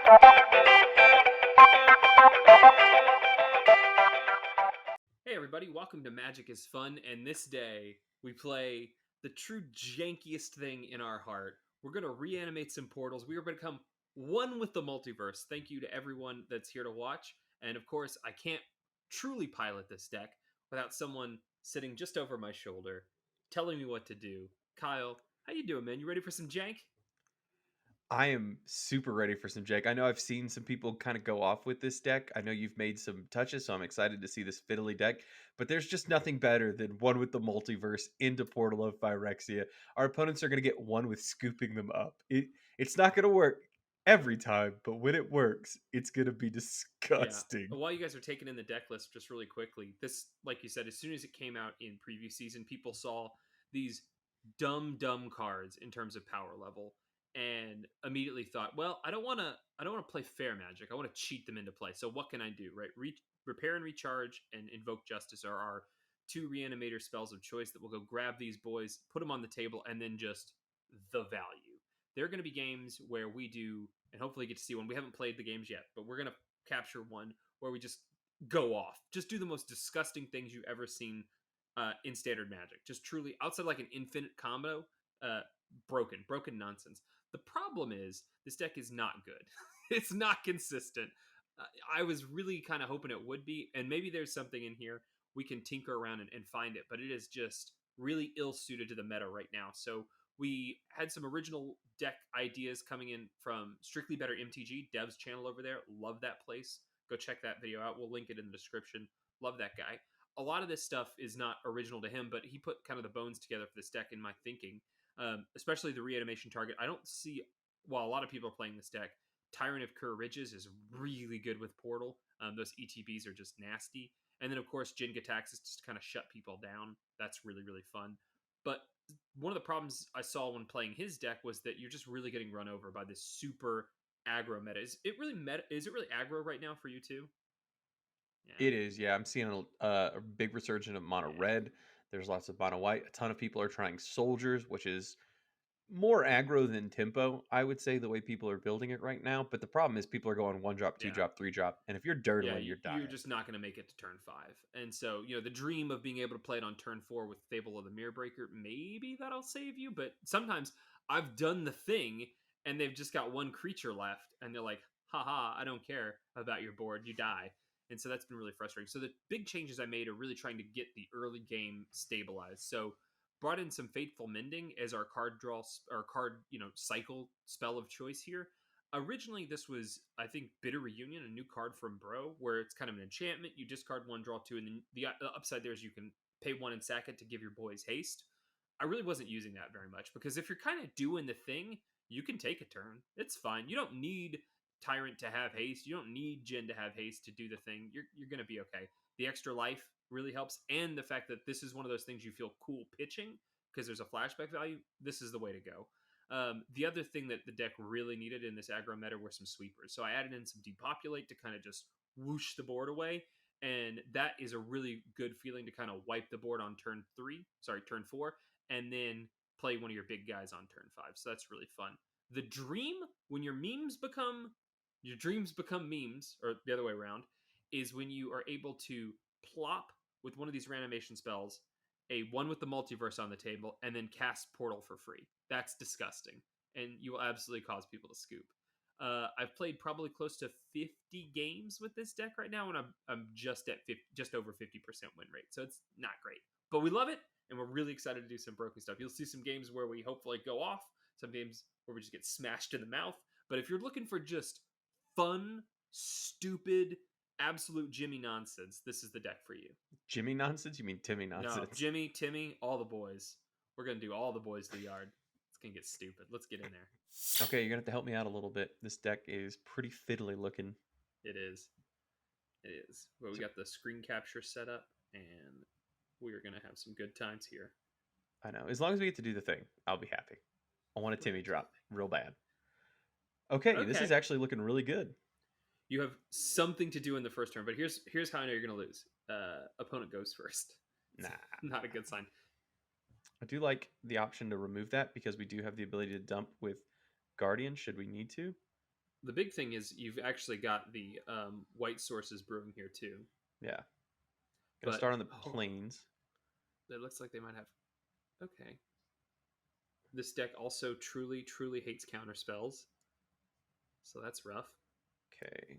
Hey everybody, welcome to Magic is Fun, and this day we play the true jankiest thing in our heart. We're going to reanimate some portals. We are going to become one with the multiverse. Thank you to everyone that's here to watch. And of course, I can't truly pilot this deck without someone sitting just over my shoulder telling me what to do. Kyle, how you doing, man? You ready for some jank? I am super ready for some Jake. I know I've seen some people kind of go off with this deck. I know you've made some touches, so I'm excited to see this fiddly deck. But there's just nothing better than one with the multiverse into Portal of Phyrexia. Our opponents are going to get one with scooping them up. It's not going to work every time, but when it works, it's going to be Yeah. disgusting. While you guys are taking in the deck list just really quickly, this, like you said, as soon as it came out in preview season, people saw these dumb cards in terms of power level and immediately thought, well, I don't want to play fair Magic. I want to cheat them into play. So what can I do, right? Repair and Recharge and Invoke Justice are our two Reanimator spells of choice that will go grab these boys, put them on the table, and then just the value. There are going to be games where we do, and hopefully get to see one. We haven't played the games yet, but we're going to capture one where we just go off, just do the most disgusting things you've ever seen in standard Magic. Just truly outside like an infinite combo, broken nonsense. The problem is this deck is not good. It's not consistent. I was really kind of hoping it would be, and maybe there's something in here we can tinker around and find it, but it is just really ill suited to the meta right now. So we had some original deck ideas coming in from Strictly Better MTG, Dev's channel over there. Love that place. Go check that video out. We'll link it in the description. Love that guy. A lot of this stuff is not original to him, but he put kind of the bones together for this deck in my thinking, especially the reanimation target. I don't see, while a lot of people are playing this deck, Tyrant of Kur Ridges is really good with Portal. Those ETBs are just nasty. And then, of course, Jin Gataxis just to kind of shut people down. That's really, really fun. But one of the problems I saw when playing his deck was that you're just really getting run over by this super aggro meta. Is it really meta? Is it really aggro right now for you too? Yeah, It is, yeah. I'm seeing a big resurgence of mono yeah, red. There's lots of mono white. A ton of people are trying soldiers, which is more aggro than tempo, I would say, the way people are building it right now. But the problem is people are going one drop, two yeah. drop, three drop, and if you're Yeah, dirtling, you're you're dying. just not going to make it to turn 5. And so, the dream of being able to play it on turn 4 with Fable of the Mirror Breaker, maybe that'll save you. But sometimes I've done the thing and they've just got one creature left and they're like, haha, I don't care about your board, you die. And so that's been really frustrating. So the big changes I made are really trying to get the early game stabilized. So brought in some Fateful Mending as our card draw, our card, cycle spell of choice here. Originally this was, I think, Bitter Reunion, a new card from Bro, where it's kind of an enchantment. You discard one, draw two, and then the upside there is you can pay one and sack it to give your boys haste. I really wasn't using that very much because if you're kind of doing the thing, you can take a turn. It's fine. You don't need Tyrant to have haste. You don't need Jin to have haste to do the thing. You're going to be okay. The extra life really helps, and the fact that this is one of those things you feel cool pitching because there's a flashback value. This is the way to go. The other thing that the deck really needed in this aggro meta were some sweepers. So I added in some depopulate to kind of just whoosh the board away. And that is a really good feeling to kind of wipe the board on turn 4, and then play one of your big guys on turn 5. So that's really fun. The dream, when your dreams become memes, or the other way around, is when you are able to plop with one of these reanimation spells a one with the multiverse on the table and then cast Portal for free. That's disgusting, and you will absolutely cause people to scoop. I've played probably close to 50 games with this deck right now, and I'm just at 50, just over 50% win rate. So it's not great, but we love it, and we're really excited to do some broken stuff. You'll see some games where we hopefully go off, some games where we just get smashed in the mouth. But if you're looking for just fun, stupid, absolute Jimmy nonsense, this is the deck for you. Jimmy nonsense? You mean Timmy No, nonsense? Jimmy, Timmy, all the boys. We're gonna do all the boys to the yard. It's gonna get stupid. Let's get in there. Okay, you're gonna have to help me out a little bit. This deck is pretty fiddly looking. It is. It is. Well, we So, got the screen capture set up, and we are gonna have some good times here. I know. As long as we get to do the thing, I'll be happy. I want a Timmy drop real bad. Okay, this is Okay. actually looking really good. You have something to do in the first turn, but here's how I know you're gonna lose. Opponent goes first. It's Nah. not a good sign. I do like the option to remove that because we do have the ability to dump with Guardian should we need to. The big thing is you've actually got the white sources brewing here too. Yeah. Gonna But start on the oh, plains. it looks like they might have. Okay. This deck also truly, truly hates counter spells. So that's rough. Okay.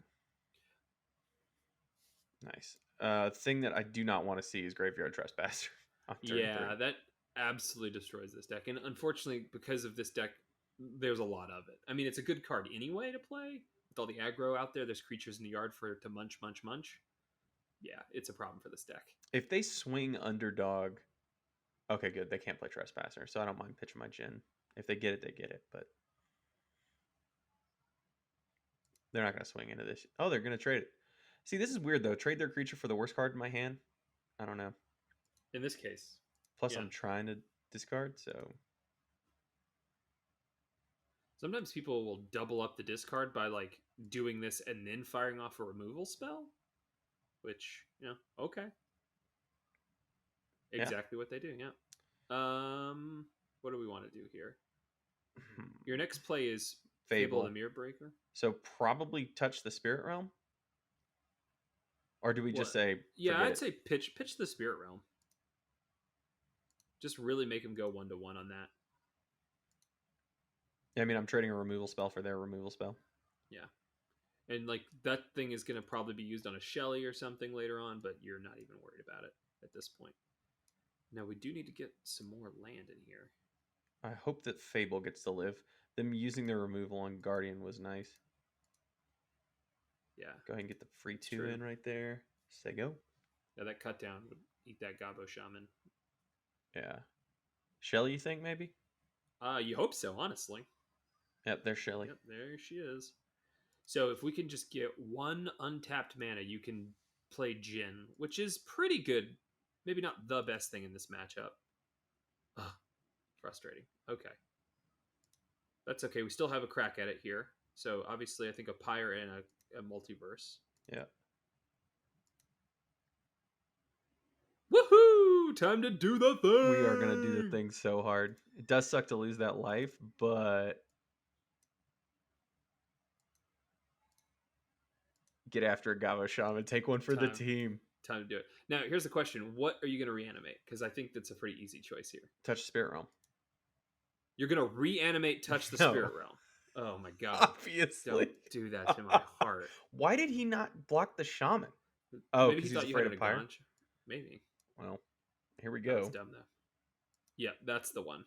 Nice. Thing that I do not want to see is Graveyard Trespasser on turn 3. Yeah, that absolutely destroys this deck. And unfortunately, because of this deck, there's a lot of it. I mean, it's a good card anyway to play. With all the aggro out there, there's creatures in the yard for it to munch, munch, munch. Yeah, it's a problem for this deck. If they swing underdog, okay, good. They can't play Trespasser, so I don't mind pitching my Jin. If they get it, they get it. But they're not going to swing into this. Oh, they're going to trade it. See, this is weird, though. Trade their creature for the worst card in my hand? I don't know. In this case. Plus, yeah. I'm trying to discard, so... Sometimes people will double up the discard by, like, doing this and then firing off a removal spell. Which, okay. Exactly what they do, yeah. What do we want to do here? Your next play is Fable of the Mirror Breaker. So probably touch the Spirit Realm? Or do we just say yeah, I'd say pitch the Spirit Realm. Just really make him go 1-1 on that. Yeah, I mean, I'm trading a removal spell for their removal spell. Yeah. And, like, that thing is going to probably be used on a Shelly or something later on, but you're not even worried about it at this point. Now, we do need to get some more land in here. I hope that Fable gets to live. Them using their removal on Guardian was nice. Yeah. Go ahead and get the free 2 in right there. Say go. Yeah, that cut down would eat that Gabo Shaman. Yeah. Shelly, you think, maybe? You hope so, honestly. Yep, there's Shelly. Yep, there she is. So if we can just get one untapped mana, you can play Jin, which is pretty good. Maybe not the best thing in this matchup. Ugh, frustrating. Okay. That's okay. We still have a crack at it here. So obviously I think a Pyre and a Multiverse. Yeah. Woohoo! Time to do the thing! We are going to do the thing so hard. It does suck to lose that life, but... Get after a Gabo Shaman. Take one for the team. Time to do it. Now, here's the question. What are you going to reanimate? Because I think that's a pretty easy choice here. Touch the Spirit Realm. You're going to reanimate Touch the Spirit Realm. Oh my god. Obviously. Don't do that to my heart. Why did he not block the Shaman? Oh, because he's afraid of Pyre? Maybe. Well, here we go. That's dumb, though. Yeah, that's the one.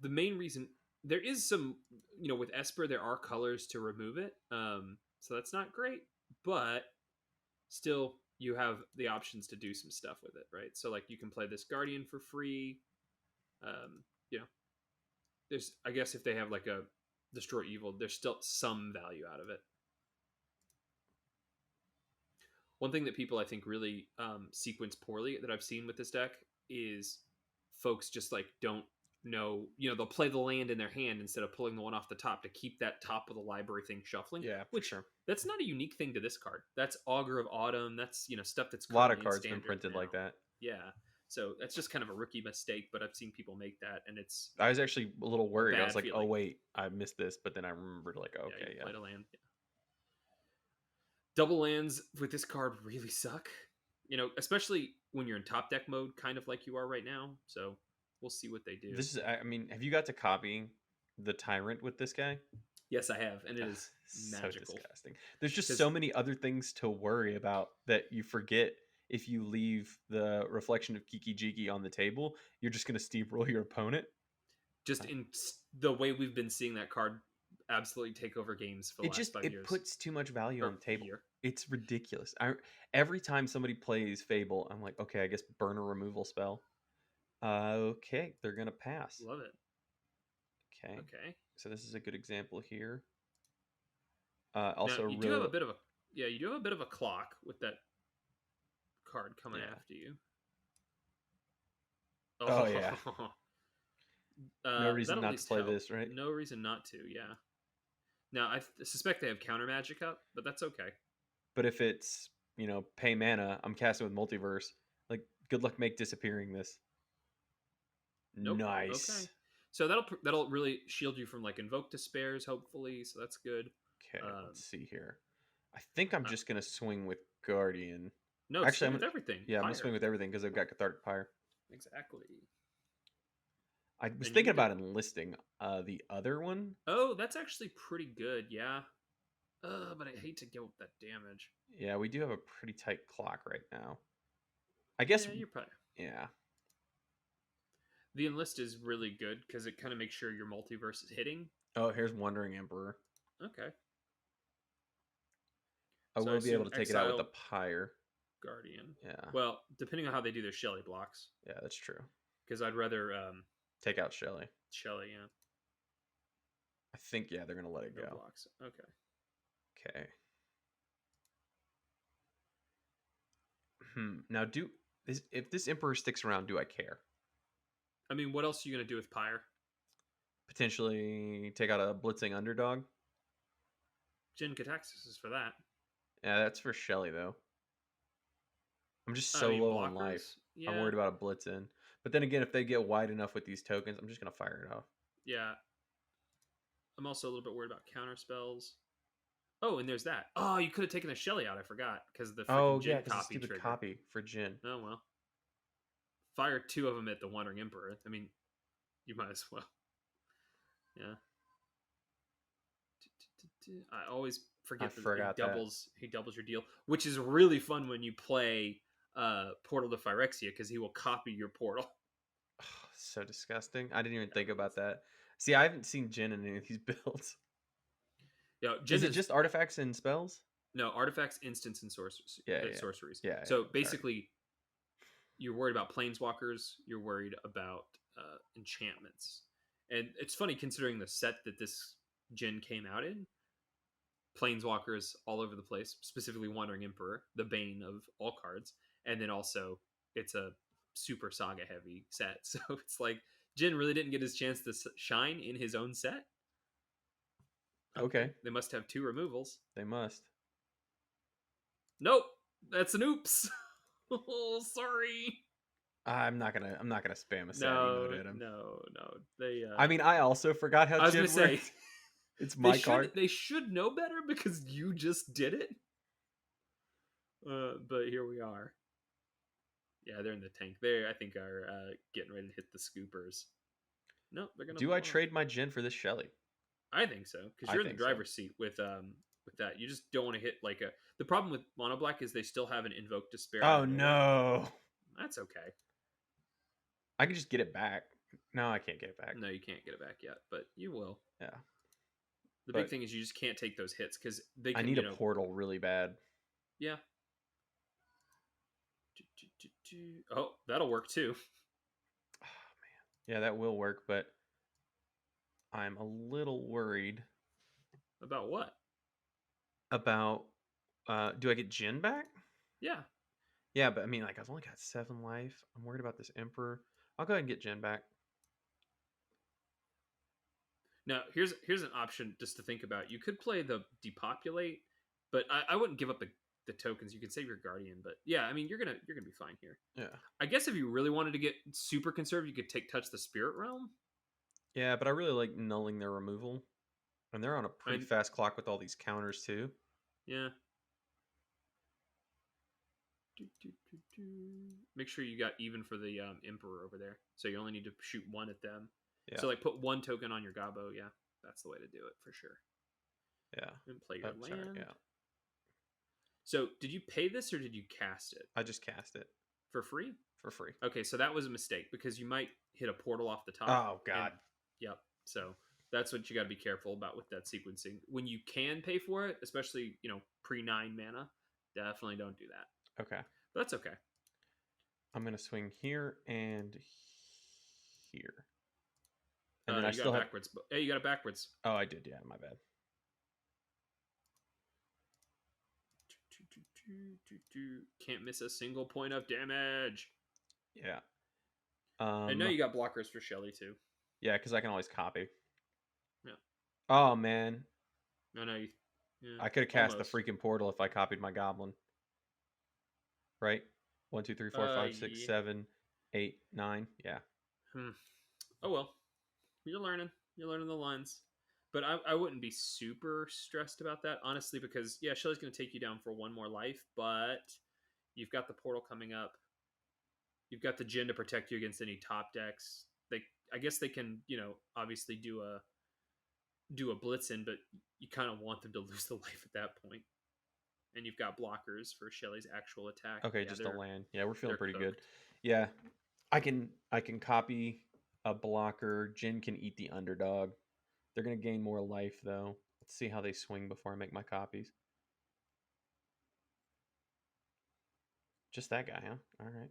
The main reason... There is some... with Esper, there are colors to remove it. So that's not great. But still, you have the options to do some stuff with it, right? So, like, you can play this Guardian for free. There's, I guess, if they have like a Destroy Evil, there's still some value out of it. One thing that people I think really sequence poorly that I've seen with this deck is folks just like don't know, they'll play the land in their hand instead of pulling the one off the top to keep that top of the library thing shuffling. Yeah, which sure. That's not a unique thing to this card. That's Augur of Autumn. That's stuff that's a lot of cards been printed now. Like that. Yeah. So that's just kind of a rookie mistake, but I've seen people make that, and it's... I was actually a little worried. I was like, feeling. oh, wait, I missed this, but then I remembered, like, okay, yeah. Played a land. Yeah. Double lands with this card really suck, especially when you're in top deck mode, kind of like you are right now, so we'll see what they do. This is, I mean, have you got to copying the Tyrant with this guy? Yes, I have, and it is magical. So disgusting. There's just so many other things to worry about that you forget. If you leave the Reflection of Kiki Jiki on the table, you're just going to steamroll your opponent. Just in the way we've been seeing that card absolutely take over games for the last 5 years. It puts too much value on the table. It's ridiculous. Every time somebody plays Fable, I'm like, okay, I guess burn a removal spell. Okay, they're going to pass. Love it. Okay. So this is a good example here. Also, now, you do have a bit of a clock with that card coming after you. Oh yeah. No reason not to play this, right? No reason not to, yeah. Now, I suspect they have counter magic up, but that's okay. But if it's, pay mana, I'm casting with Multiverse. Like, good luck make disappearing this. Nope. Nice. Okay. So that'll really shield you from like invoke despairs, hopefully. So that's good. Okay, let's Um, see here. I think I'm uh, just gonna swing with Guardian. no, Actually, swing with everything. yeah, I'm gonna Pyre. swing with everything because I've got Cathartic Pyre. Exactly. I was And you thinking need to. about enlisting the other one. Oh, that's actually pretty good. Yeah. But I hate to give up that damage. Yeah, we do have a pretty tight clock right now. I guess, Yeah, you're probably. yeah. The enlist is really good because it kind of makes sure your multiverse is hitting. Oh, here's Wandering Emperor. Okay. I So I will be able assume to take it out with the exile Pyre. Guardian. Yeah, Well, depending on how they do their Shelly blocks, yeah, that's true. because I'd rather Take out Shelly. Shelly. Yeah, I think, yeah, they're gonna let it no go. blocks. Okay. Okay. Now, if this Emperor sticks around, do I care? I mean, what else are you gonna do with Pyre? Potentially take out a blitzing underdog. Jin Cataxis is for that. Yeah, that's for Shelly though. I'm just I so mean, low on life. blockers. I'm Yeah, worried about a blitz in. But then again, if they get wide enough with these tokens, I'm just gonna fire it off. yeah. I'm also a little bit worried about counter spells. Oh, and there's that. Oh, you could have taken the Shelly out. I forgot because the freaking Oh yeah, Jin because the copy stupid trigger. copy for Jin. Oh well. Fire two of them at the Wandering Emperor. I mean, you might as well. Yeah. I always forget that forgot that. he doubles your deal, which is really fun when you play Portal to Phyrexia because he will copy your portal. So disgusting. I didn't even think about that. See, I haven't seen Jin in any of these builds. Yeah, Is it just artifacts and spells? no artifacts, instants, and Yeah, sorceries. yeah. So Sorry. basically, you're worried about planeswalkers. You're worried about enchantments, and it's funny considering the set that this Jin came out in. Planeswalkers all over the place, specifically Wandering Emperor, the bane of all cards, and then also it's a super saga heavy set, so it's like Jin really didn't get his chance to shine in his own set. Okay. They must have two removals. They must. Nope, that's an oops. Oh, sorry. I'm not gonna spam a savvy No, mode at him. no, no. They. I mean, I also forgot how I was Jin gonna say worked. It's my card. They should know better because you just did it. But here we are. Yeah, they're in the tank. They, I think, are getting ready to hit the scoopers. No, they're gonna. Do I trade my Jin for this Shelly? I think so because you're in the driver's seat with that. You just don't want to hit like a. The problem with Mono Black is they still have an Invoke Despair. Oh no, that's okay. I can just get it back. No, I can't get it back. No, you can't get it back yet, but you will. Yeah. The big thing is you just can't take those hits because they. Can, I need a portal really bad. Yeah. Oh, that'll work too. Oh man, yeah, that will work, but I'm a little worried. About what? About do I get Jin back? Yeah. Yeah, but I mean, like, I've only got 7 life. I'm worried about this Emperor. I'll go ahead and get Jin back. Now, here's an option just to think about. You could play the depopulate, but I wouldn't give up the tokens. You can save your guardian, but yeah, I mean you're gonna be fine here. Yeah. I guess if you really wanted to get super conservative, you could touch the spirit realm. Yeah, but I really like nulling their removal, and they're on a pretty fast clock with all these counters too. Yeah. Make sure you got even for the Emperor over there, so you only need to shoot one at them. Yeah. So like put one token on your Gabo. Yeah, that's the way to do it for sure. Yeah. And play your land. Sorry, yeah. So did you pay this or did you cast it? I just cast it. For free? For free. Okay, so that was a mistake because you might hit a portal off the top. Oh god. Yep. So that's what you got to be careful about with that sequencing. When you can pay for it, especially, pre 9 mana, definitely don't do that. Okay. But that's okay. I'm going to swing here and here. And then I still have backwards. Yeah, you got it backwards. Oh, I did. Yeah, my bad. Can't miss a single point of damage. Yeah. I know you got blockers for Shelly too. Yeah, because I can always copy. Yeah. Oh man. No. Yeah, I could have cast the freaking portal if I copied my goblin. Right? 1, 2, 3, 4, 5, 6, 7, 8, 9. Yeah. Oh well. You're learning. You're learning the lines. But I wouldn't be super stressed about that, honestly, because yeah, Shelly's going to take you down for one more life, but you've got the portal coming up. You've got the Jin to protect you against any top decks. I guess they can, obviously do a Blitzen, but you kind of want them to lose the life at that point. And you've got blockers for Shelly's actual attack. Okay, Yeah, just a land. Yeah, we're feeling they're pretty good. cooked. Yeah, I can copy a blocker. Jin can eat the underdog. They're gonna gain more life though. Let's see how they swing before I make my copies. Just that guy, huh? All right.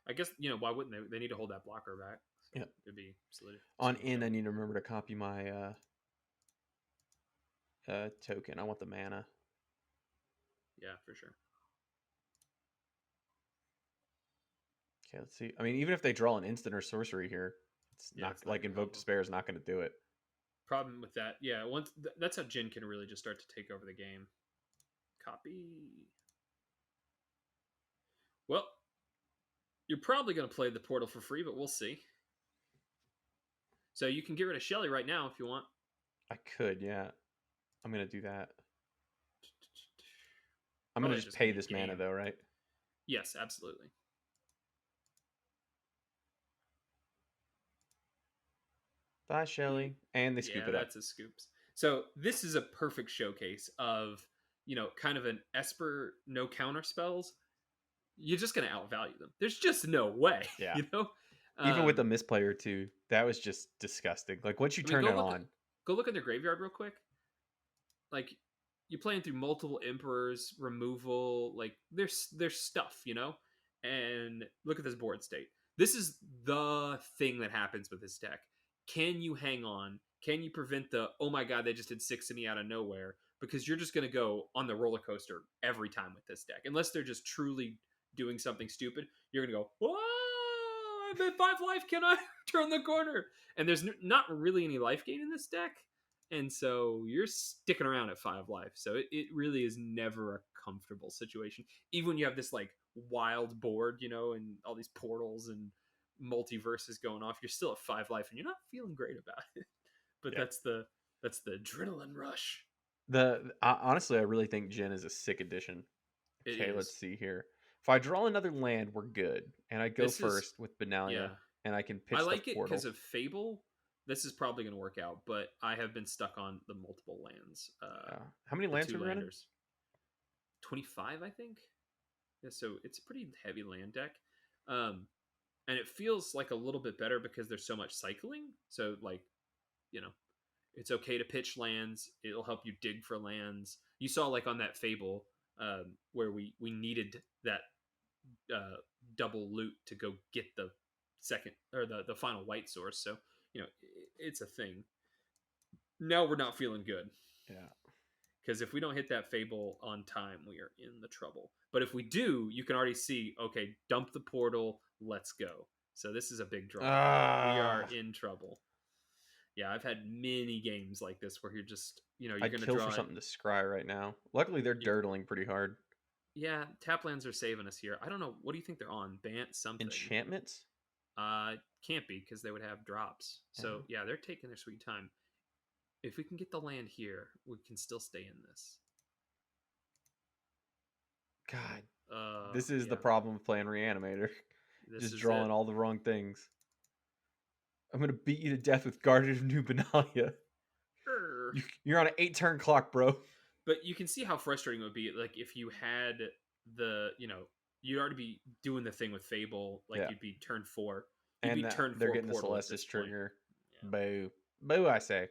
I guess why wouldn't they? They need to hold that blocker back. So Yep. it'd be silly On to in, kill I him. need to remember to copy my token. I want the mana. Yeah, for sure. Okay, let's see. I mean, even if they draw an instant or sorcery here, it's Yeah, not it's not like gonna Invoke help them. Despair is not going to do it. Problem with that, yeah. Once that's how Jin can really just start to take over the game. Copy. Well, you're probably going to play the portal for free, but we'll see. So you can get rid of Shelly right now if you want. I could, yeah. I'm going to do that. I'm going Probably to just just pay end this mana game. though, right? Yes, absolutely. Bye, Shelly. And they scoop Yeah, it up. that's a scoops. So this is a perfect showcase of kind of an Esper no counter spells. You're just going to outvalue them. There's just no way, Yeah. Even with a Um, misplayer too, that was just disgusting. Like once you I mean, turn it on, go look in their graveyard real quick. Like you're playing through multiple emperors, removal, like there's stuff, And look at this board state. This is the thing that happens with this deck. Can you hang on? Can you prevent the oh my god, they just did 6 to me out of nowhere? Because you're just gonna go on the roller coaster every time with this deck. Unless they're just truly doing something stupid, you're gonna go, whoa, I'm at 5 life, can I turn the corner? And there's not really any life gain in this deck. And so you're sticking around at 5 life. So it really is never a comfortable situation. Even when you have this like wild board, and all these portals and multiverses going off, you're still at 5 life and you're not feeling great about it. But yeah. that's the adrenaline rush. Honestly, I really think Jin is a sick addition. It Okay, let's is. see here. If I draw another land, we're good. And I go This is first with Benalia, yeah. and I can I pitch the like it because portal. of Fable. This is probably going to work out, but I have been stuck on the multiple lands. How many The lands two are we running? landers. 25, I think. Yeah, so it's a pretty heavy land deck. And it feels like a little bit better because there's so much cycling. So like, you know, it's okay to pitch lands. It'll help you dig for lands. You saw like on that Fable where we needed that uh, double loot to go get the second or the final white source. So it's a thing. Now we're not feeling good Yeah. because if we don't hit that Fable on time, we are in the trouble. But if we do, you can already see, okay, dump the portal, let's go. So this is a big draw. We are Ah, in trouble. Yeah, I've had many games like this where you're just, you're I'd going to kill for draw it. something to scry right now. Luckily, they're dirtling pretty hard. Yeah, Taplands are saving us here. I don't know. What do you think they're on? Bant something. Enchantments? Can't be because they would have drops. Yeah. So yeah, they're taking their sweet time. If we can get the land here, we can still stay in this. God, this is the Yeah, problem of playing Reanimator. this Just is it. drawing all the wrong things. I'm gonna beat you to death with Guardian of New Benalia. You're on an 8-turn clock, bro. But you can see how frustrating it would be, like if you had you'd already be doing the thing with Fable, like Yeah. you'd be turn 4, you'd And be turn they're 4 getting the portal at Celestis this point. trigger. Yeah. Boo. Boo, I say.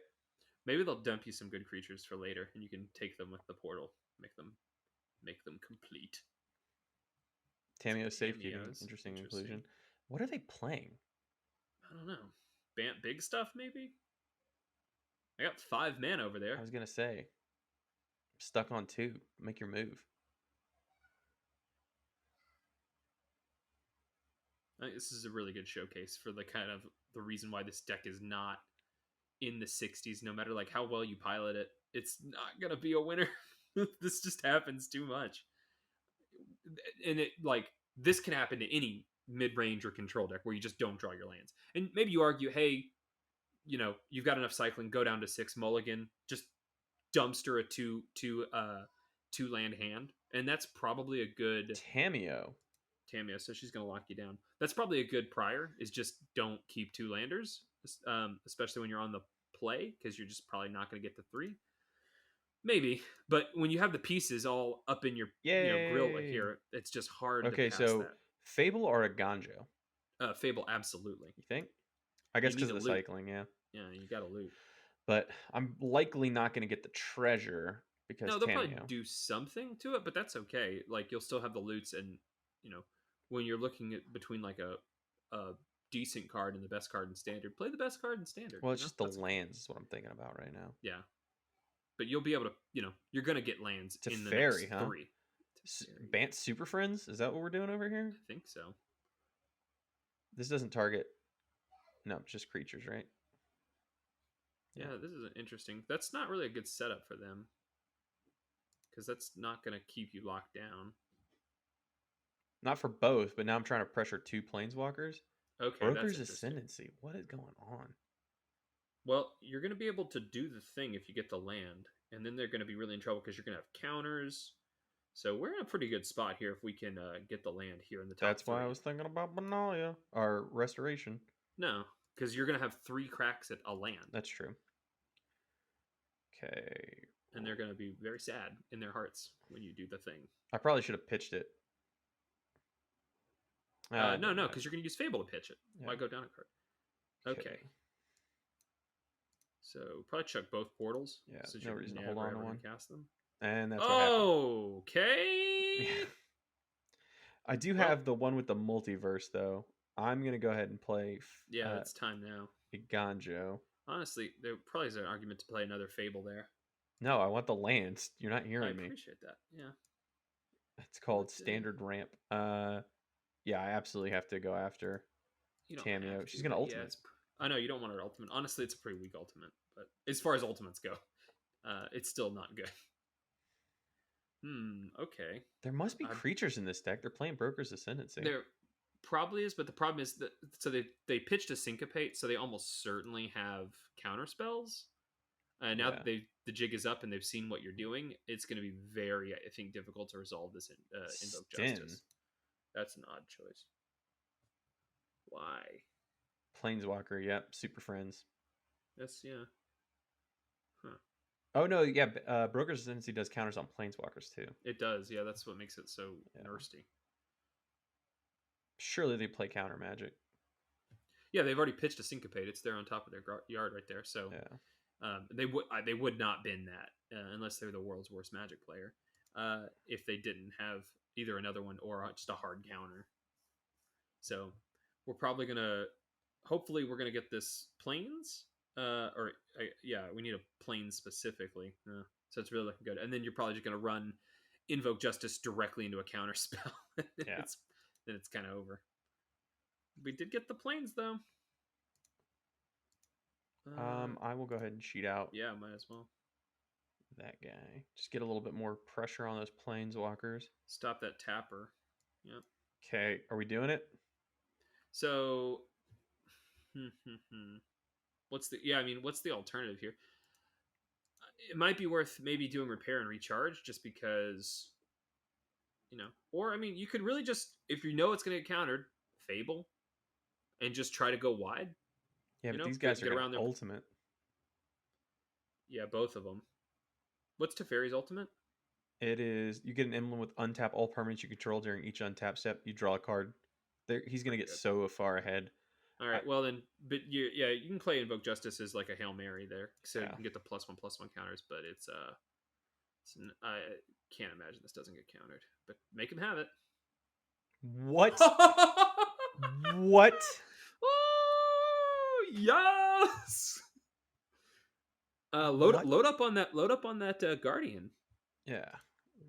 Maybe they'll dump you some good creatures for later, and you can take them with the portal, make them complete. Tameo safekeeping. Cameos. Interesting inclusion. What are they playing? I don't know. Big stuff, maybe? I got 5 mana over there. I was gonna say. Stuck on 2. Make your move. I think this is a really good showcase for the reason why this deck is not in the 60s. No matter like how well you pilot it, it's not gonna be a winner. This just happens too much, and it like this can happen to any mid-range or control deck where you just don't draw your lands. And maybe you argue, hey, you've got enough cycling, go down to 6 mulligan, just dumpster a two land hand, and that's probably a good Tamio. Tamia. So she's gonna lock you down. That's probably a good prior. Is just don't keep 2 landers, especially when you're on the play, because you're just probably not gonna get to 3. Maybe, but when you have the pieces all up in your grill Yay! here, it's just hard to Okay, pass so that. Fable or a Ganjo? Fable, absolutely. You think? I You guess need because to of the loot. cycling, yeah. Yeah, you got to loot. But I'm likely not going to get the treasure because No, they'll probably Tamio. do something to it, but that's okay. Like you'll still have the loots, and you know when you're looking at between like a decent card and the best card in standard, play the best card in standard. Well, it's just the That's okay. lands is what I'm thinking about right now. Yeah, but you'll be able to. You're gonna get lands To in the fairy, next huh? 3. Bant Super Friends? Is that what we're doing over here? I think so. This doesn't target. No, just creatures, right? Yeah, this is interesting. That's not really a good setup for them because that's not gonna keep you locked down. Not for both, but now I'm trying to pressure 2 planeswalkers. Okay, that's Broker's interesting. Ascendancy. What is going on? Well, you're going to be able to do the thing if you get the land, and then they're going to be really in trouble because you're going to have counters. So we're in a pretty good spot here if we can get the land here in the top. That's why I was thinking about Benalia or Restoration. No, because you're going to have 3 cracks at a land. That's true. Okay. And they're going to be very sad in their hearts when you do the thing. I probably should have pitched it. No, because you're going to use Fable to pitch it. Yeah. Why go down a card? Okay. So probably check both portals. Yeah, so no reason to hold on to one. Cast them. And that's what happened. Okay. I do have the one with the multiverse, though. I'm going to go ahead and play... yeah, it's time now. A Ganjo. Honestly, there probably is an argument to play another Fable there. No, I want the lands. You're not hearing me. I appreciate that, yeah. It's called Standard Ramp. Yeah, I absolutely have to go after Tamio. She's going to ultimate. I know, you don't want her ultimate. Honestly, it's a pretty weak ultimate. But as far as ultimates go, it's still not good. Okay. There must be creatures in this deck. They're playing Broker's Ascendancy. There probably is, but the problem is that so they pitched a Syncopate, so they almost certainly have counter spells. Now that the jig is up and they've seen what you're doing, it's going to be very, I think, difficult to resolve this Invoke Justice. That's an odd choice. Why? Planeswalker, yep. Super Friends. Yes, yeah. Huh. Oh, no, yeah. Broker's Ascendancy does counters on Planeswalkers, too. It does, yeah. That's what makes it so nasty. Surely they play counter Magic. Yeah, they've already pitched a Syncopate. It's there on top of their yard right there. So they would not bin that unless they're the world's worst Magic player. If they didn't have either another one or just a hard counter. So we're probably gonna. Hopefully, we're gonna get this Plains. We need a Plains specifically. So it's really looking good. And then you're probably just gonna run Invoke Justice directly into a counter spell. Then it's kind of over. We did get the Plains though. I will go ahead and cheat out. Yeah, might as well. That guy. Just get a little bit more pressure on those Planeswalkers. Stop that tapper. Yep. Okay, are we doing it? So, what's the alternative here? It might be worth maybe doing repair and recharge just because, or you could really just, if you know it's going to get countered, Fable and just try to go wide. Yeah, but these guys are around their ultimate. Yeah, both of them. What's Teferi's ultimate? It is, you get an emblem with untap all permanents you control during each untap step. You draw a card. He's going to get so far ahead. All right, well then, but you can play Invoke Justice as like a Hail Mary there, so you can get the +1/+1 counters. But I can't imagine this doesn't get countered. But make him have it. What? What? Oh yes! Load up on that Guardian. Yeah.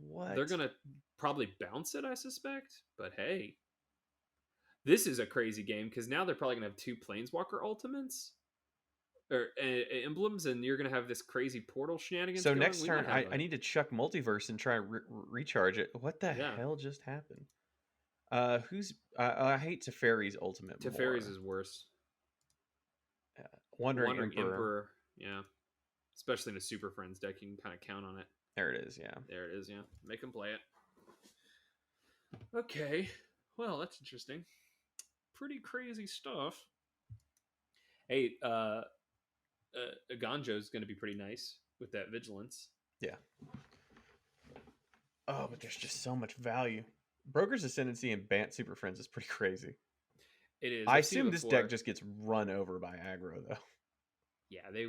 What? They're gonna probably bounce it, I suspect. But hey. This is a crazy game because now they're probably going to have 2 Planeswalker ultimates or emblems, and you're going to have this crazy portal shenanigans. So next turn, I need to chuck Multiverse and try recharge it. What the hell just happened? Who's I hate Teferi's ultimate Teferi's more. is worse. Wandering Wandering Emperor. Emperor, yeah. Especially in a Super Friends deck, you can kind of count on it. There it is. Yeah. There it is, yeah. Make them play it. Okay. Well, that's interesting. Pretty crazy stuff. Hey, Ganjo's going to be pretty nice with that vigilance. Yeah. Oh, but there's just so much value. Broker's Ascendancy and Bant Super Friends is pretty crazy. It is. I I've seen it assume this before. deck just gets run over by aggro, though. Yeah, they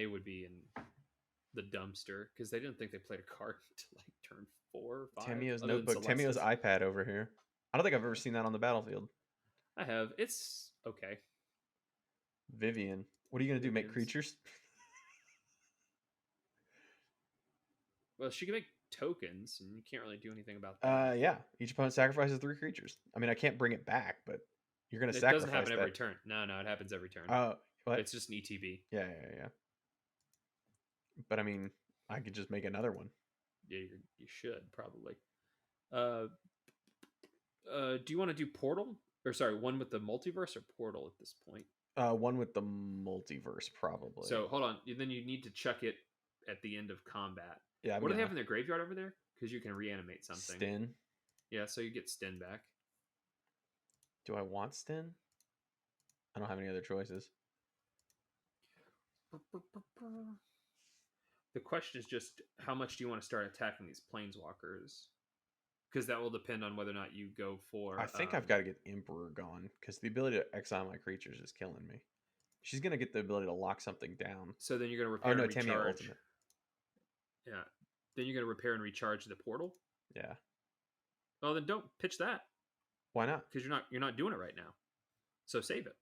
would be in the dumpster because they didn't think they played a card until like turn 4 or 5. Tamio's other than notebook, Tamio's Celestis. iPad over here. I don't think I've ever seen that on the battlefield. I have. It's okay. Vivian, what are you gonna do? Make Vivian's- creatures? Well, she can make tokens, and you can't really do anything about that. Yeah. Each opponent sacrifices 3 creatures. I mean, I can't bring it back, but you're gonna It sacrifice doesn't happen that. every turn. No, it happens every turn. What? It's just an ETB. Yeah. But I mean, I could just make another one. Yeah, you should probably. Do you want to do Portal? Or sorry, one with the multiverse or Portal at this point? One with the multiverse, probably. So hold on. Then you need to chuck it at the end of combat. Yeah. What do they have in their graveyard over there? Because you can reanimate something. Sten. Yeah, so you get Sten back. Do I want Sten? I don't have any other choices. The question is just how much do you want to start attacking these planeswalkers? Because that will depend on whether or not you go for. I think I've got to get Emperor gone because the ability to exile my creatures is killing me. She's gonna get the ability to lock something down. So then you're gonna repair and recharge. Tamio ultimate. Yeah. Then you're gonna repair and recharge the portal. Yeah. Well, then don't pitch that. Why not? Because you're not doing it right now. So save it.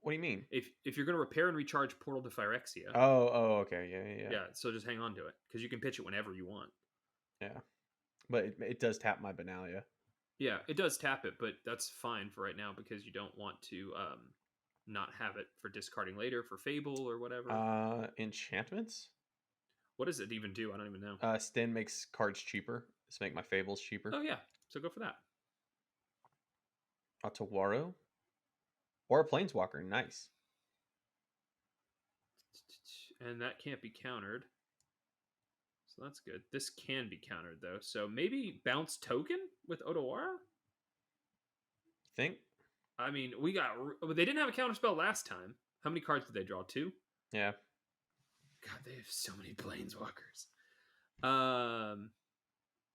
What do you mean? If you're gonna repair and recharge Portal to Phyrexia. Oh, okay, yeah. Yeah. So just hang on to it because you can pitch it whenever you want. Yeah, but it does tap my Benalia. Yeah, it does tap it, but that's fine for right now because you don't want to not have it for discarding later for Fable or whatever. Enchantments. What does it even do? I don't even know. Sten makes cards cheaper. Let's make my Fables cheaper. Oh yeah, so go for that. Tawaro. Or a Planeswalker. Nice. And that can't be countered. So that's good. This can be countered, though. So maybe bounce token with Otawara? Think? I mean, they didn't have a counter spell last time. How many cards did they draw? 2? Yeah. God, they have so many planeswalkers.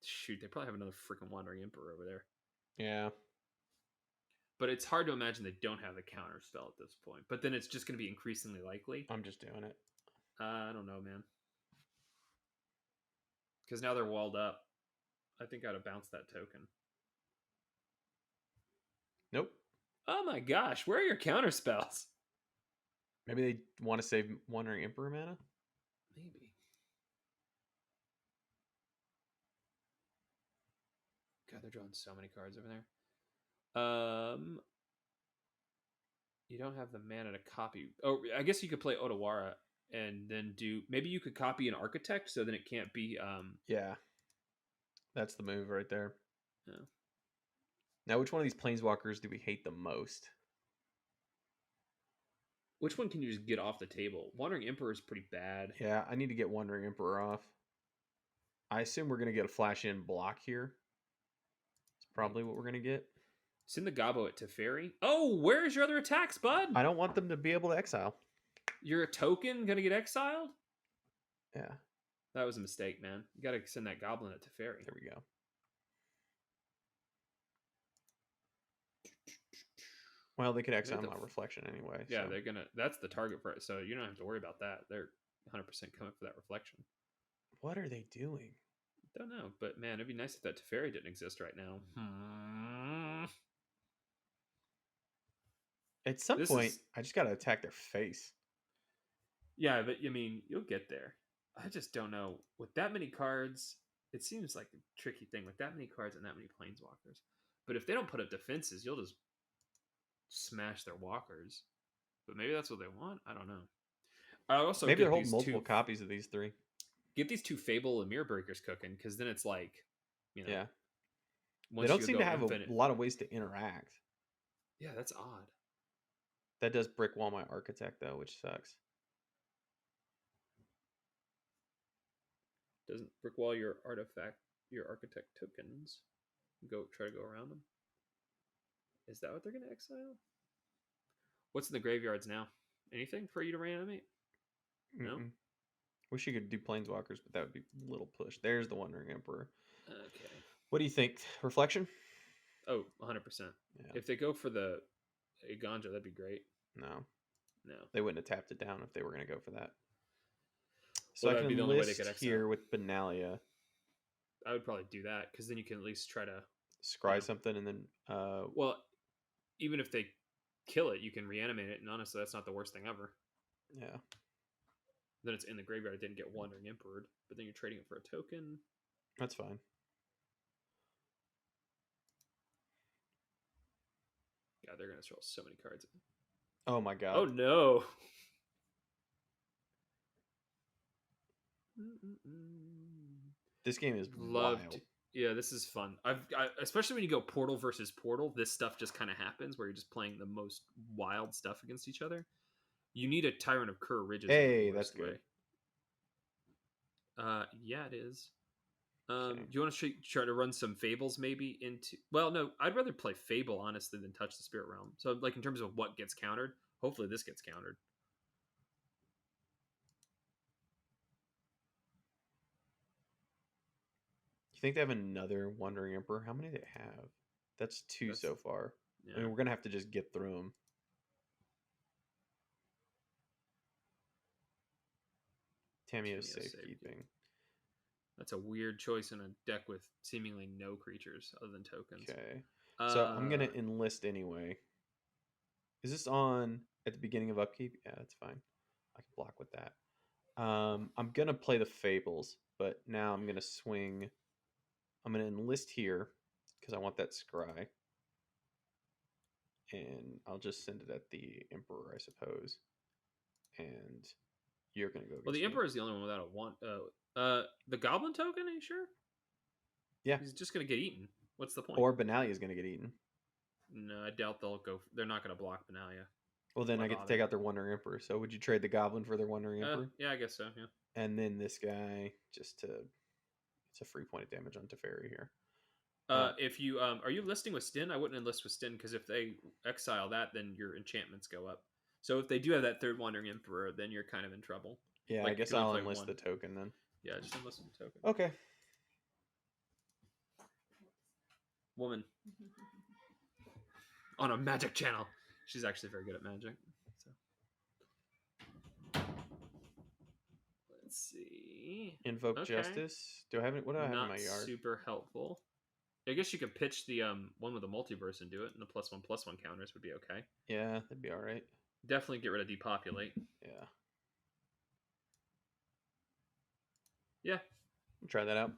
Shoot, they probably have another freaking Wandering Emperor over there. Yeah. But it's hard to imagine they don't have the counter spell at this point. But then it's just going to be increasingly likely. I'm just doing it. I don't know, man. Because now they're walled up. I think I'd have bounced that token. Nope. Oh my gosh, where are your counter spells? Maybe they want to save Wandering Emperor mana? Maybe. God, they're drawing so many cards over there. You don't have the mana to copy. Oh, I guess you could play Otawara and then do. Maybe you could copy an Architect, so then it can't be. Yeah, that's the move right there. Yeah. Now, which one of these Planeswalkers do we hate the most? Which one can you just get off the table? Wandering Emperor is pretty bad. Yeah, I need to get Wandering Emperor off. I assume we're going to get a flash in block here. It's probably what we're going to get. Send the Gobbo at Teferi. Oh, where's your other attacks, bud? I don't want them to be able to exile. You're a token going to get exiled? Yeah. That was a mistake, man. You got to send that Goblin at Teferi. There we go. Well, they could exile my reflection anyway. Yeah, so. they're going to... That's the target for it, so you don't have to worry about that. They're 100% coming for that reflection. What are they doing? Don't know, but man, it'd be nice if that Teferi didn't exist right now. At some point, I just got to attack their face. Yeah, but I mean, you'll get there. I just don't know. With that many cards, it seems like a tricky thing with that many cards and that many planeswalkers. But if they don't put up defenses, you'll just smash their walkers. But maybe that's what they want. I don't know. I also maybe they're holding multiple copies of these 3. Get these 2 Fable and Mirror Breakers cooking, because then it's like, you know. Yeah. They Once don't you seem to go have a infinite. lot of ways to interact. Yeah, that's odd. That does brick wall my architect though, which sucks. Doesn't brick wall your architect tokens. Go try to go around them. Is that what they're gonna exile? What's in the graveyards now? Anything for you to reanimate? No. Mm-mm. Wish you could do planeswalkers, but that would be a little push. There's the Wandering Emperor. Okay. What do you think? Reflection? Oh, 100%. Yeah. If they go for the Ganja, that'd be great. No. No. They wouldn't have tapped it down if they were going to go for that. So Well, I that'd can be the only way they could enlist exile. here with Benalia. I would probably do that because then you can at least try to Scry something and then... well, even if they kill it, you can reanimate it, and honestly, that's not the worst thing ever. Yeah. Then it's in the graveyard. It didn't get Wandering Emperor, but then you're trading it for a token. That's fine. Yeah, they're gonna throw so many cards. Oh my god. Oh no. This game is Loved. wild. Yeah, this is fun. Especially when you go portal versus portal, this stuff just kind of happens where you're just playing the most wild stuff against each other. You need a Tyrant of Kur Ridges. Hey, that's good. Yeah, it is. Okay. Do you want to try to run some Fables maybe into? Well, no, I'd rather play Fable honestly than touch the Spirit Realm. So, like in terms of what gets countered, hopefully this gets countered. You think they have another Wandering Emperor? How many do they have? That's two so far. Yeah. I mean, we're going to have to just get through them. Tamiyo's safekeeping. That's a weird choice in a deck with seemingly no creatures other than tokens. Okay. So I'm going to enlist anyway. Is this on at the beginning of upkeep? Yeah, that's fine. I can block with that. I'm going to play the Fables, but now I'm going to swing. I'm going to enlist here because I want that scry. And I'll just send it at the Emperor, I suppose. And you're going to go. Well, the Emperor is the only one without a one. The Goblin token, are you sure? Yeah. He's just going to get eaten. What's the point? Or Benalia is going to get eaten. No, I doubt they'll go. They're not going to block Benalia. Well, then I get to take out their Wandering Emperor. So would you trade the Goblin for their Wandering Emperor? Yeah, I guess so, yeah. And then this guy, just to... It's a free point of damage on Teferi here. If you... are you listing with Stin? I wouldn't enlist with Stin, because if they exile that, then your enchantments go up. So if they do have that third Wandering Emperor, then you're kind of in trouble. Yeah, like, I guess I'll enlist the token then. Yeah, just enlist the token. Okay. Woman. On a magic channel. She's actually very good at magic. So. Let's see. Invoke Justice. Do I have it? What do I have in my yard? Super helpful. I guess you could pitch the one with the multiverse and do it, and the +1/+1 counters would be okay. Yeah, that'd be all right. Definitely get rid of Depopulate. Yeah. Yeah. We'll try that out.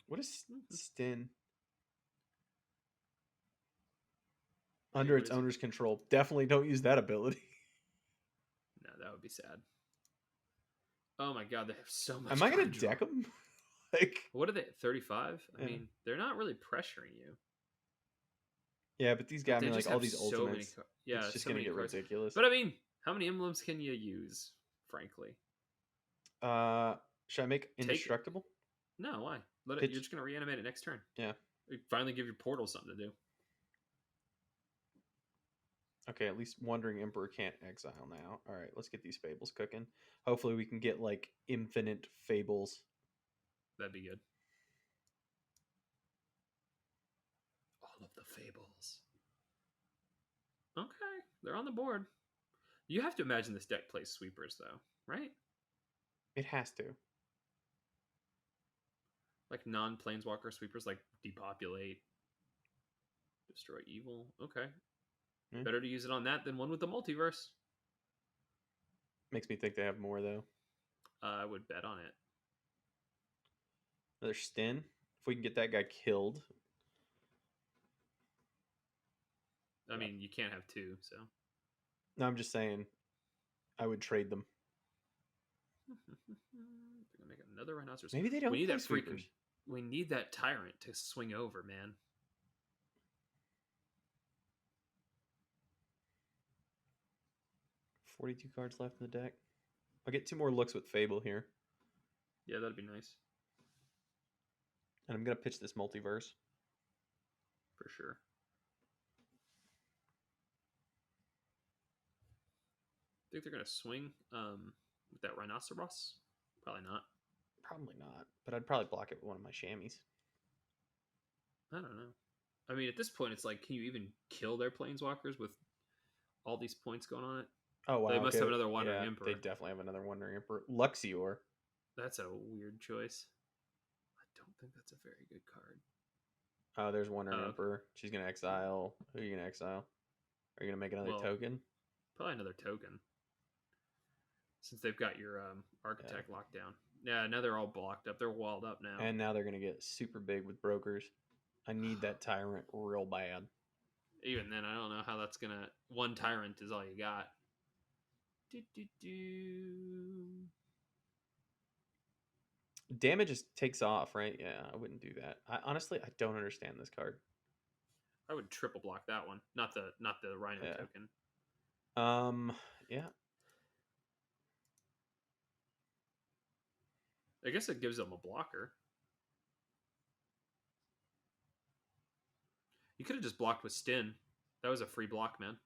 What is Stin? Under its owner's control. Definitely don't use that ability. No, that would be sad. Oh my god, they have so much. Am I going to deck them? Like, what are they? 35? I mean, they're not really pressuring you. Yeah, but these guys, I mean, like all these ultimates. Yeah, it's just going to get ridiculous. But I mean, how many emblems can you use? Frankly. Should I make indestructible? No, why? Let it. You're just going to reanimate it next turn. Yeah. Finally, give your portal something to do. Okay, at least Wandering Emperor can't exile now. All right, let's get these Fables cooking. Hopefully we can get, like, infinite Fables. That'd be good. All of the Fables. Okay, they're on the board. You have to imagine this deck plays sweepers, though, right? It has to. Like non-planeswalker sweepers, like Depopulate, Destroy Evil. Okay. Better to use it on that than one with the multiverse. Makes me think they have more, though. I would bet on it. Another Stin. If we can get that guy killed. I mean, you can't have two, so. No, I'm just saying I would trade them. They're going to make Another rhinoceros. Maybe they We don't need play that freaking. sweepers. We need that tyrant to swing over, man. 42 cards left in the deck. I'll get 2 more looks with Fable here. Yeah, that'd be nice. And I'm going to pitch this multiverse. For sure. Think they're going to swing with that rhinoceros? Probably not. Probably not. But I'd probably block it with one of my chamois. I don't know. I mean, at this point, it's like, can you even kill their planeswalkers with all these points going on it? Oh, wow. They must have another Wandering yeah, Emperor. They definitely have another Wandering Emperor. Luxior. That's a weird choice. I don't think that's a very good card. Oh, there's Wandering Emperor. She's going to exile. Who are you going to exile? Are you going to make another token? Probably another token. Since they've got your Architect locked down. Yeah, now they're all blocked up. They're walled up now. And now they're going to get super big with brokers. I need that tyrant real bad. Even then, I don't know how that's going to... One tyrant is all you got. Damage just takes off, right? Yeah, I wouldn't do that. Honestly, I don't understand this card. I would triple block that one, not the Rhino token. Yeah. I guess it gives them a blocker. You could have just blocked with Stin. That was a free block, man.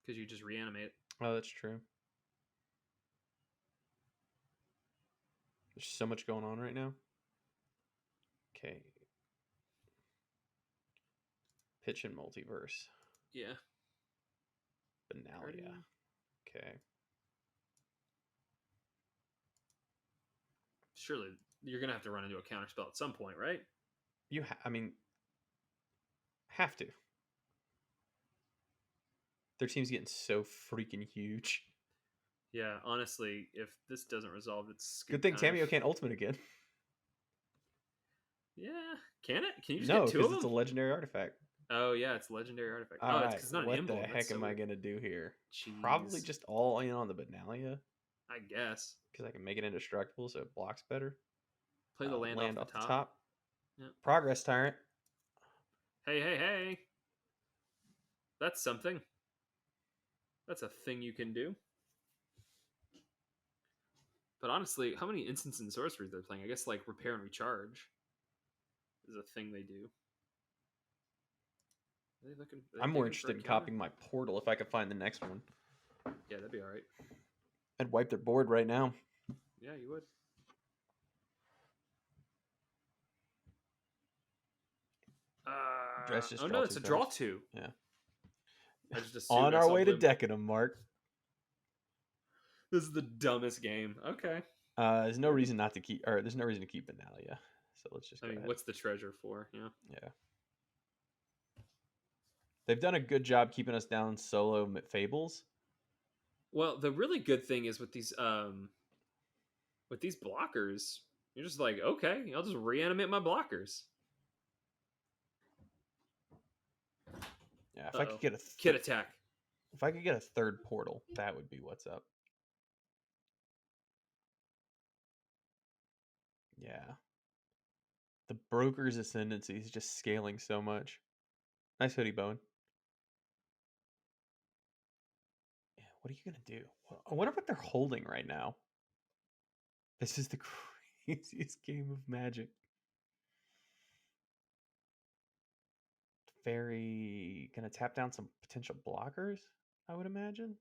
Because you just reanimate. Oh, that's true. There's so much going on right now. Okay. Pitch and multiverse. Yeah. Benalia. Okay. Surely you're gonna have to run into a counterspell at some point, right? I mean, have to. Their team's getting so freaking huge. Yeah, honestly, if this doesn't resolve, it's good thing Tamio can't ultimate again. Yeah, can it? Can you just no, get 2 of them? It's a legendary artifact. Oh yeah, it's a legendary artifact. All right, it's not what an emblem. the heck am I gonna do here? Jeez. Probably just all in on the Benalia. I guess because I can make it indestructible, so it blocks better. Play the land off the top. Yep. Progress tyrant. Hey! That's something. That's a thing you can do. But honestly, how many instants and sorceries they're playing? I guess like repair and recharge is a thing they do. I'm more interested in copying my portal if I could find the next one. Yeah, that'd be all right. I'd wipe their board right now. Yeah, you would. Oh no, it's a draw 2. Yeah. I just on our way to decking them, Mark. This is the dumbest game. Okay. There's no reason not to keep, or there's no reason to keep Benalia. So let's just. I mean, what's the treasure for? Yeah. Yeah. They've done a good job keeping us down solo Fables. Well, the really good thing is with these blockers, you're just like, okay, I'll just reanimate my blockers. Yeah, if I could get a kid attack. If I could get a third portal, that would be what's up. Yeah. The broker's ascendancy is just scaling so much. Nice hoodie, Bowen. Yeah, what are you going to do? I wonder what they're holding right now. This is the craziest game of Magic. Fairy going to tap down some potential blockers, I would imagine.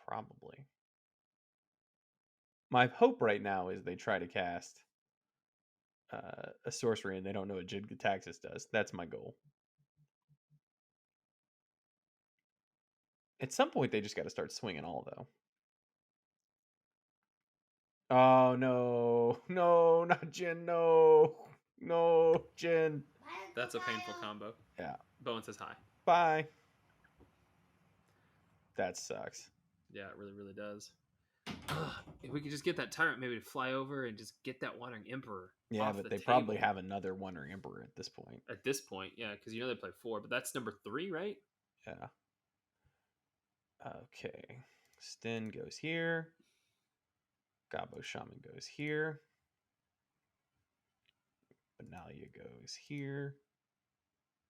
Probably. My hope right now is they try to cast a sorcery and they don't know what Jin-Gitaxias does. That's my goal. At some point, they just got to start swinging all, though. Oh, no. No, not Jin. No. No, Jin. That's a painful combo. Yeah. Bowen says hi. Bye. That sucks. Yeah, it really, really does. If we could just get that tyrant maybe to fly over and just get that Wandering Emperor. Yeah, but they probably have another Wandering Emperor at this point. At this point, yeah, because you know they play 4, but that's number 3, right? Yeah. Okay. Stin goes here. Gabo Shaman goes here. Benalia goes here.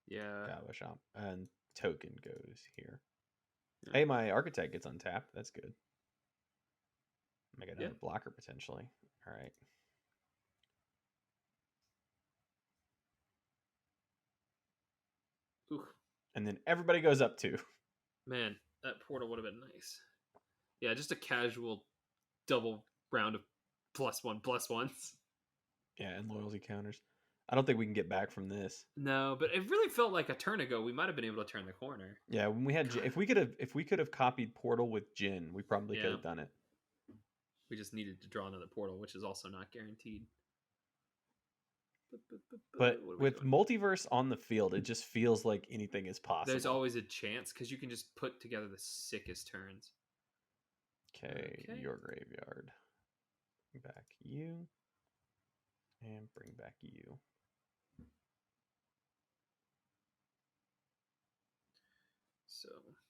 Yeah. Gabo Shaman. And Token goes here. Yeah. Hey, my Architect gets untapped. That's good. Make another Yeah. blocker potentially. All right. Ooh, And then everybody goes up 2. man, that portal would have been nice. Yeah, just a casual double round of +1/+1s. Yeah, and loyalty counters. I don't think we can get back from this. No, but it really felt like a turn ago we might have been able to turn the corner. Yeah, when we had God. if we could have copied Portal with Jin, we probably could Yeah. have done it. We just needed to draw another portal, which is also not guaranteed. But What are we with doing? multiverse on the field, it just feels like anything is possible. There's always a chance because you can just put together the sickest turns. Okay, your graveyard. Bring back you. And bring back you.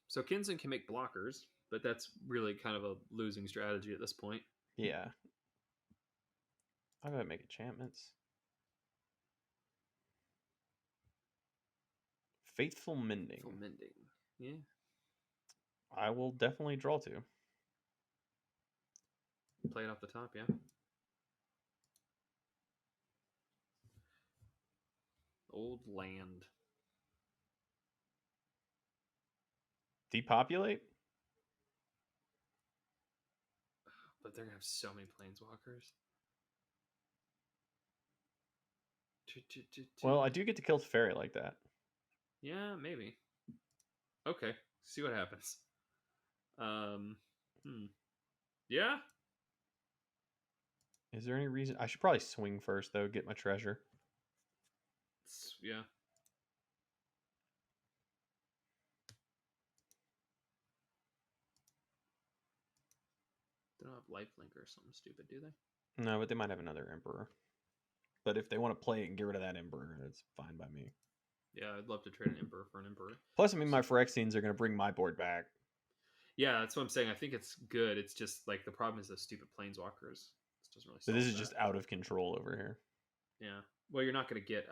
So Kinson can make blockers, but that's really kind of a losing strategy at this point. Yeah. I'll go ahead and make enchantments. Faithful Mending. Faithful Mending. Yeah. I will definitely draw 2. Play it off the top, yeah. Old land. Depopulate? But they're going to have so many planeswalkers. Well, I do get to kill Teferi like that. Yeah, maybe. Okay, see what happens. Yeah. Is there any reason? I should probably swing first, though, get my treasure. Yeah. They don't have lifelink or something stupid, do they? No, but they might have another Emperor. But if they want to play it and get rid of that Emperor, it's fine by me. Yeah, I'd love to trade an Emperor for an Emperor. Plus, I mean, my Phyrexians are going to bring my board back. Yeah, that's what I'm saying. I think it's good. It's just like the problem is those stupid planeswalkers. This doesn't really. So this is just out of control over here. Yeah. Well, you're not going to get.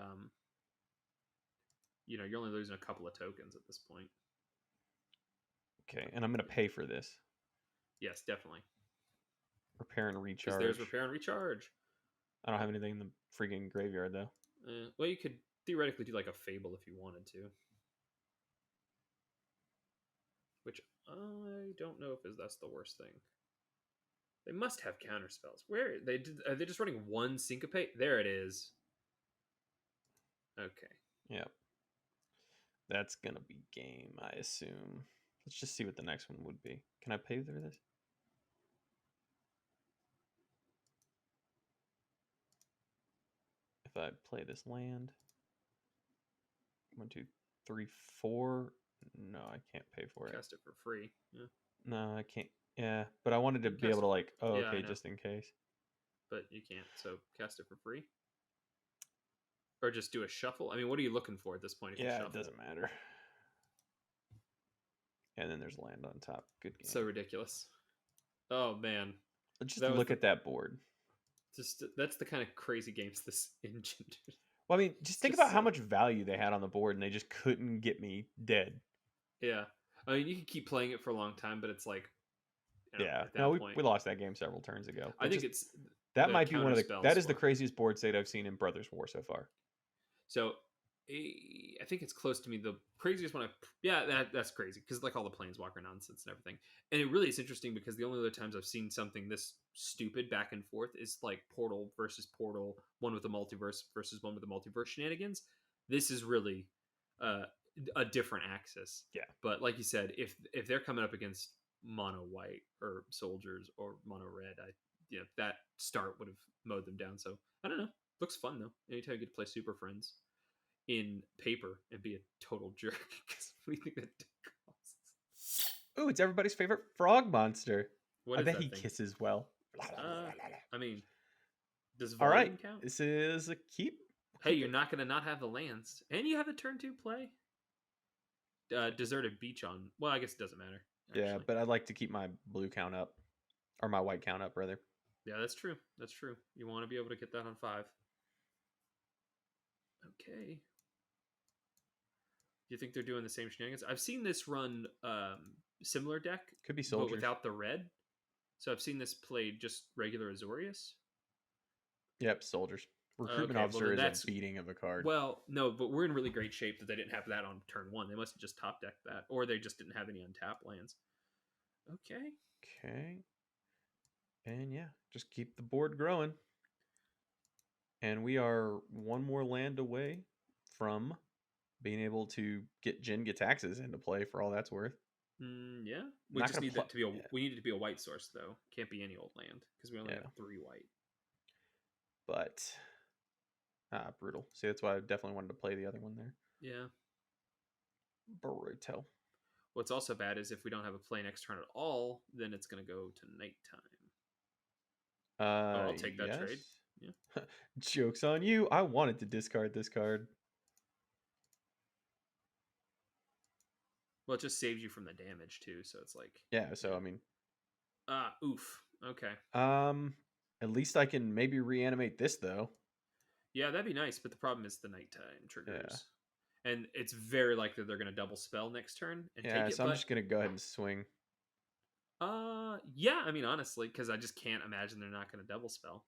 You're only losing a couple of tokens at this point. Okay, and I'm going to pay for this. Yes, definitely. Repair and recharge. There's repair and recharge. I don't have anything in the freaking graveyard, though. Well, you could theoretically do like a Fable if you wanted to. Which I don't know if that's the worst thing. They must have counter spells. Where are they just running one syncopate? There it is. Okay. Yep. That's gonna be game, I assume. Let's just see what the next one would be. Can I pay through this? If I play this land. 1, 2, 3, 4. No, I can't pay for it. Cast it for free. Yeah. No, I can't. Yeah, but I wanted to be able to like, oh, yeah, okay, just in case. But you can't. So cast it for free. Or just do a shuffle. I mean, what are you looking for at this point? If Yeah, you it doesn't matter. And then there's land on top. Good game. So ridiculous. Oh man. Just look at that board. That's the kind of crazy games this engined. Well, I mean, just think about how much value they had on the board, and they just couldn't get me dead. Yeah, I mean, you can keep playing it for a long time, but it's like, yeah, no, we lost that game several turns ago. I think it's that might be one of the that is the craziest board state I've seen in Brothers War so far. So I think it's close to me. The craziest one, that's crazy because like all the planeswalker nonsense and everything. And it really is interesting because the only other times I've seen something this stupid back and forth is like Portal versus Portal, one with the multiverse versus one with the multiverse shenanigans. This is really a different axis. Yeah. But like you said, if they're coming up against mono white or soldiers or mono red, that start would have mowed them down. So I don't know. Looks fun though. Anytime you get to play Super Friends in paper and be a total jerk. Because what do you think that deck costs? Ooh, it's everybody's favorite frog monster. I bet he kisses well. I mean, does volume count? This is a keep. Hey, you're not going to not have the lands. And you have the turn 2 play. Deserted Beach on. Well, I guess it doesn't matter. Actually. Yeah, but I'd like to keep my blue count up. Or my white count up, rather. Yeah, that's true. That's true. You want to be able to get that on 5. Okay. Do you think they're doing the same shenanigans? I've seen this run similar deck, Could be but soldiers. without the red. So I've seen this played just regular Azorius. Yep, soldiers. Recruitment Okay, well officer then is a that's beating of a card. well, no, but we're in really great shape that they didn't have that on turn 1. They must have just top decked that, or they just didn't have any untapped lands. Okay. Okay. And yeah, just keep the board growing. And we are one more land away from being able to get Jin Taxes into play for all that's worth. Yeah, we Not just gonna need play. that to be a. We need it to be a white source though. Can't be any old land because we only Yeah, have 3 white. but brutal. See, that's why I definitely wanted to play the other one there. Yeah. Brutal. What's also bad is if we don't have a play next turn at all, then it's going to go to nighttime. Oh, I'll take that Yes. trade. Yeah. Joke's on you. I wanted to discard this card. Well, it just saves you from the damage too, so it's like. Yeah, so I mean. Oof. Okay. At least I can maybe reanimate this though. Yeah, that'd be nice, but the problem is the nighttime triggers. Yeah. And it's very likely they're going to double spell next turn and Yeah, take it. so I'm just gonna go ahead and swing. Yeah, I mean honestly, because I just can't imagine they're not going to double spell.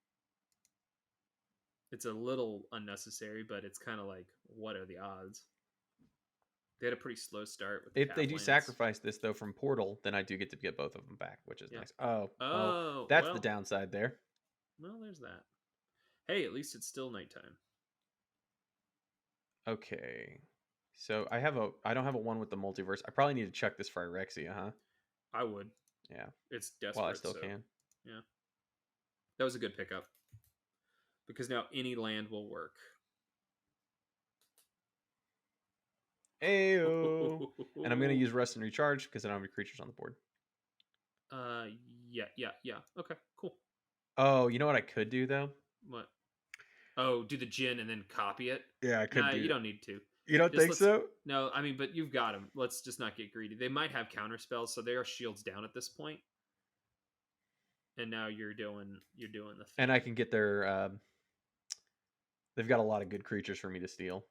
It's a little unnecessary, but it's kind of like, what are the odds? They had a pretty slow start with the If they do lands. sacrifice this though from Portal, then I do get to get both of them back, which is nice. Oh, well, that's the downside there. Well, there's that. Hey, at least it's still nighttime. Okay. So I don't have a one with the multiverse. I probably need to check this for Irexia, huh? I would. Yeah. It's desperate. Well, I still can. Yeah. That was a good pickup. Because now any land will work. Ayo. And I'm going to use Rest and Recharge because I don't have any creatures on the board. Yeah. Okay, cool. Oh, you know what I could do, though? What? Oh, do the Jin and then copy it? Yeah, I could do you don't need to. You don't think so? No, I mean, but you've got them. Let's just not get greedy. They might have counter spells, so they are shields down at this point. And now you're doing the thing. And I can get their... they've got a lot of good creatures for me to steal.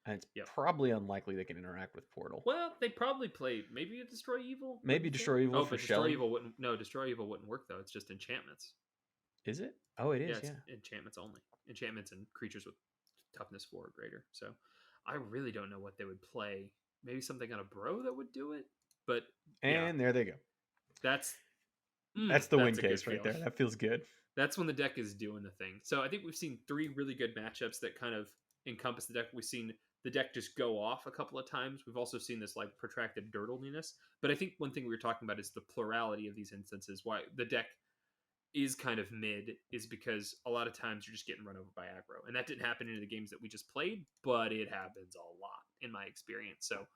And it's probably unlikely they can interact with Portal. Well, they probably play maybe a Destroy Evil. Maybe Destroy Evil for Destroy Evil wouldn't. No, Destroy Evil wouldn't work though. It's just enchantments. Is it? Oh, it is. Yeah, enchantments only. Enchantments and creatures with toughness 4 or greater. So, I really don't know what they would play. Maybe something on a Bro that would do it. But there they go. That's the win case right there. That feels good. That's when the deck is doing the thing. So I think we've seen 3 really good matchups that kind of encompass the deck. We've seen the deck just go off a couple of times. We've also seen this like protracted dirtliness. But I think one thing we were talking about is the plurality of these instances. Why the deck is kind of mid is because a lot of times you're just getting run over by aggro. And that didn't happen in the games that we just played, but it happens a lot in my experience. So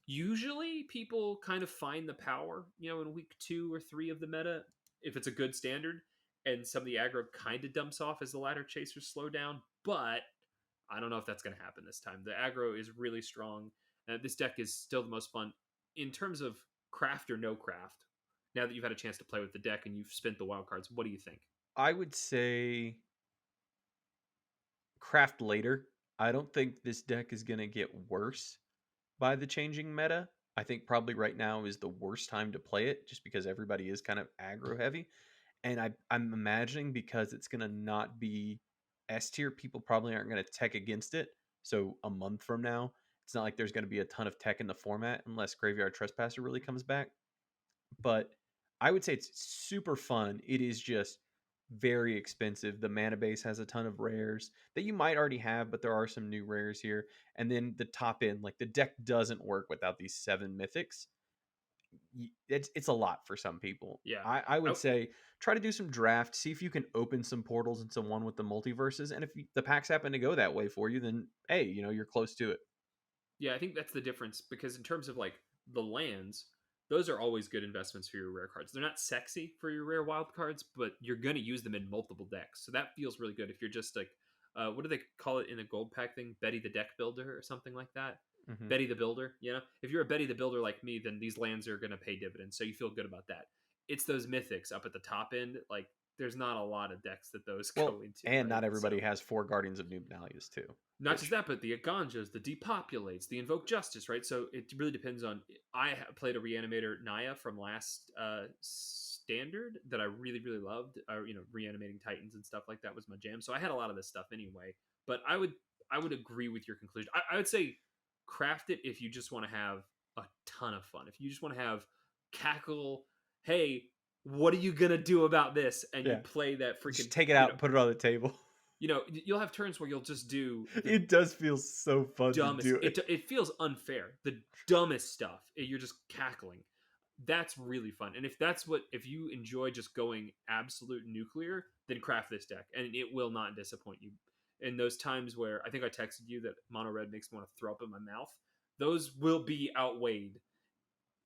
usually people kind of find the power, in week 2 or 3 of the meta, if it's a good standard, and some of the aggro kind of dumps off as the ladder chasers slow down. But I don't know if that's going to happen this time. The aggro is really strong. This deck is still the most fun in terms of craft or no craft. Now that you've had a chance to play with the deck and you've spent the wild cards, what do you think? I would say craft later. I don't think this deck is going to get worse by the changing meta. I think probably right now is the worst time to play it just because everybody is kind of aggro heavy. And I'm imagining because it's going to not be S tier, people probably aren't going to tech against it. So a month from now, it's not like there's going to be a ton of tech in the format unless Graveyard Trespasser really comes back. But I would say it's super fun. It is just very expensive. The mana base has a ton of rares that you might already have, but there are some new rares here. And then the top end, like the deck doesn't work without these 7 mythics. It's a lot for some people. Yeah, I would say try to do some draft, see if you can open some portals into one with the multiverses, and if the packs happen to go that way for you, then hey, you're close to it. Yeah, I think that's the difference because in terms of like the lands, those are always good investments for your rare cards. They're not sexy for your rare wild cards, but you're going to use them in multiple decks, so that feels really good. If you're just like, what do they call it in a gold pack thing? Betty the Deck Builder or something like that. Mm-hmm. Betty the Builder, if you're a Betty the Builder like me, then these lands are going to pay dividends, so you feel good about that. It's those mythics up at the top end, like there's not a lot of decks that those Well, go into, and right? not everybody So has 4 Guardians of Nubnalias too, not just which that, but the Aganjas, the Depopulates, the Invoke Justice, right? So it really depends on. Played a Reanimator Naya from last standard that I really really loved. Reanimating Titans and stuff like that was my jam. So I had a lot of this stuff anyway. But I would agree with your conclusion. I would say craft it if you just want to have a ton of fun. If you just want to have cackle, hey, what are you gonna do about this? And you yeah, play that freaking just take it out and put it on the table. you'll have turns where you'll just do the It does feel so fun to dumbest. do it. It feels unfair. The dumbest stuff. You're just cackling. That's really fun. And if you enjoy just going absolute nuclear, then craft this deck, and it will not disappoint you. In those times where I think I texted you that mono red makes me want to throw up in my mouth, those will be outweighed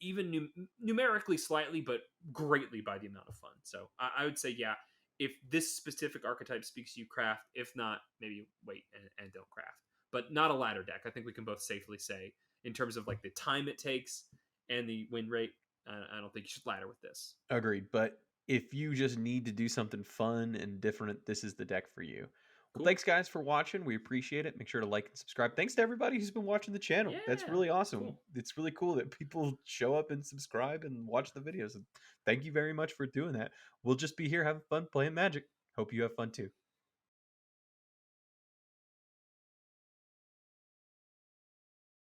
even numerically slightly, but greatly by the amount of fun. So I would say, yeah, if this specific archetype speaks to you, craft. If not, maybe wait and don't craft. But not a ladder deck. I think we can both safely say, in terms of like the time it takes and the win rate, I don't think you should ladder with this. Agreed. But if you just need to do something fun and different, this is the deck for you. Well, Cool. thanks guys for watching. We appreciate it. Make sure to like and subscribe. Thanks to everybody who's been watching the channel. That's Yeah, really that's awesome. cool. It's really cool that people show up and subscribe and watch the videos. And thank you very much for doing that. We'll just be here having fun playing Magic. Hope you have fun too.